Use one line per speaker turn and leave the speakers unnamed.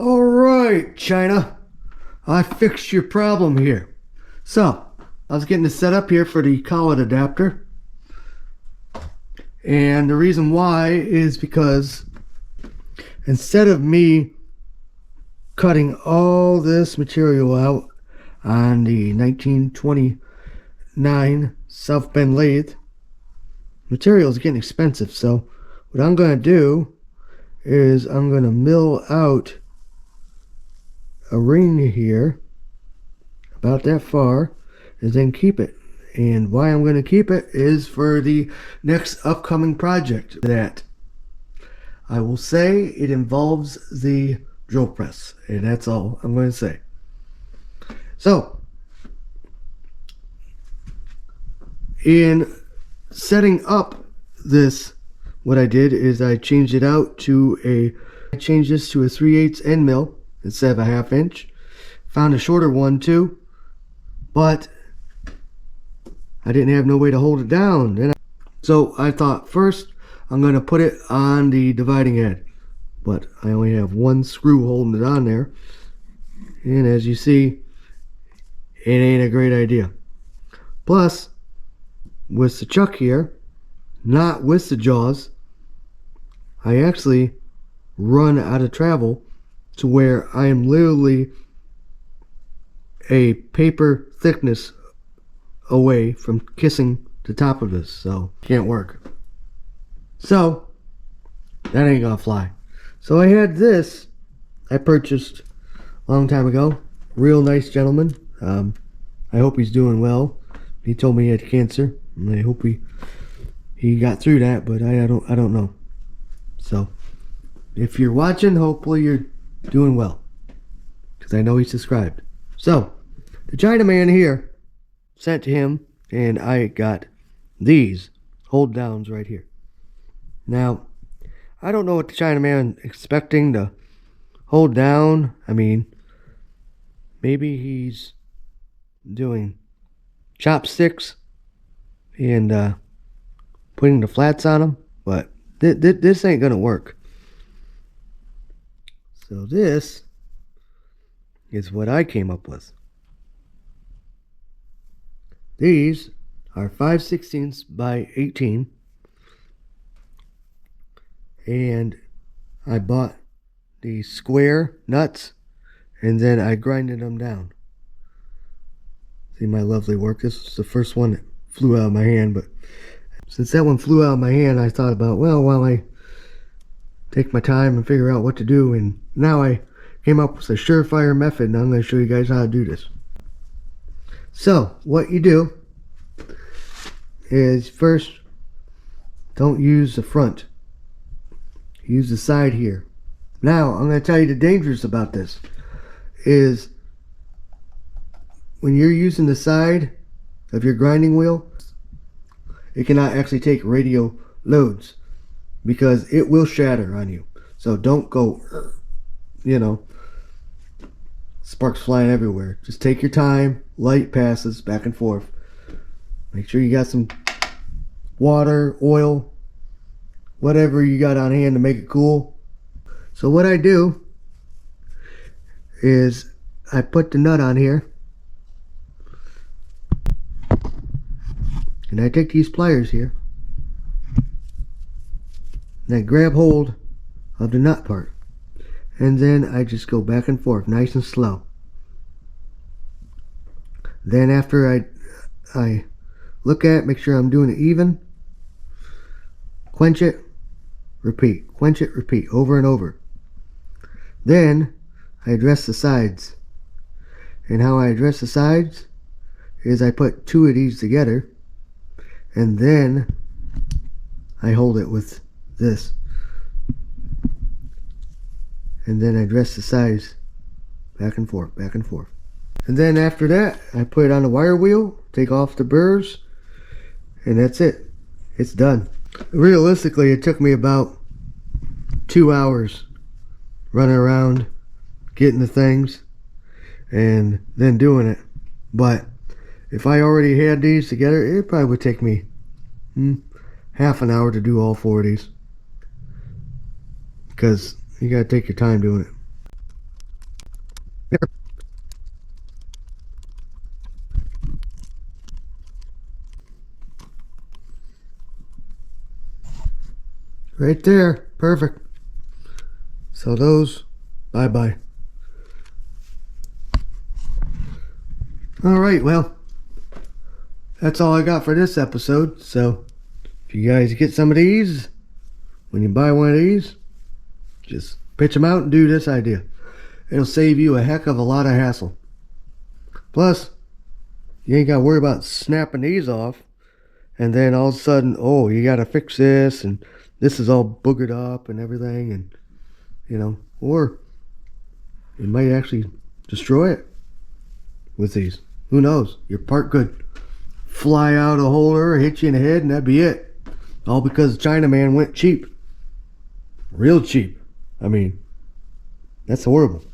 All right, China, I fixed your problem here. So, I was getting this set up here for the collet adapter. And the reason why is because instead of me cutting all this material out on the 1929 South Bend lathe, material is getting expensive. So what I'm going to do is I'm going to mill out a ring here about that far and then keep it. And why I'm going to keep it is for the next upcoming project that I will say it involves the drill press, and that's all I'm going to say. So in setting up this, what I did is I changed this to a 3/8 end mill instead of a 1/2 inch. Found a shorter one too, but I didn't have no way to hold it down. So I thought first I'm going to put it on the dividing head, but I only have one screw holding it on there, and as you see, it ain't a great idea. Plus, with the chuck here, not with the jaws, I actually run out of travel to where I am literally a paper thickness away from kissing the top of this, so can't work. So that ain't gonna fly. So I had this I purchased a long time ago. Real nice gentleman. I hope he's doing well. He told me he had cancer, and I hope he got through that, but I don't know. So if you're watching, hopefully you're doing well, because I know he's subscribed. So the Chinaman here sent to him, and I got these hold downs right here. Now I don't know what the Chinaman expecting to hold down. I mean, maybe he's doing chopsticks and putting the flats on them, but this ain't gonna work. So this is what I came up with. These are 5/16 by 18, and I bought the square nuts and then I grinded them down. See my lovely work. This was the first one that flew out of my hand, but since that one flew out of my hand, I thought about, well, while I take my time and figure out what to do, and now I came up with a surefire method, and I'm going to show you guys how to do this. So what you do is first, don't use the front, use the side here. Now I'm going to tell you the dangers about this is when you're using the side of your grinding wheel, it cannot actually take radial loads because it will shatter on you. So don't go, sparks flying everywhere. Just take your time, light passes back and forth. Make sure you got some water, oil, whatever you got on hand to make it cool. So what I do is I put the nut on here, and I take these pliers here and I grab hold of the nut part, and then I just go back and forth nice and slow. Then after I look at it, make sure I'm doing it even, quench it, repeat, quench it, repeat, over and over. Then I address the sides, and how I address the sides is I put two of these together, and then I hold it with this, and then I address the sides back and forth, back and forth. And then after that, I put it on the wire wheel, take off the burrs, and that's it. It's done. Realistically, it took me about 2 hours running around, getting the things, and then doing it. But if I already had these together, it probably would take me half an hour to do all 4 of these, because you gotta take your time doing it. Right there. Perfect. So those, bye-bye. Alright, well, that's all I got for this episode. So, if you guys get some of these, when you buy one of these, just pitch them out and do this idea. It'll save you a heck of a lot of hassle. Plus, you ain't got to worry about snapping these off. And then all of a sudden, oh, you got to fix this. And this is all boogered up and everything. And, you know, or it might actually destroy it with these. Who knows? Your part could fly out a holder, hit you in the head, and that'd be it. All because Chinaman went cheap. Real cheap. I mean, that's horrible.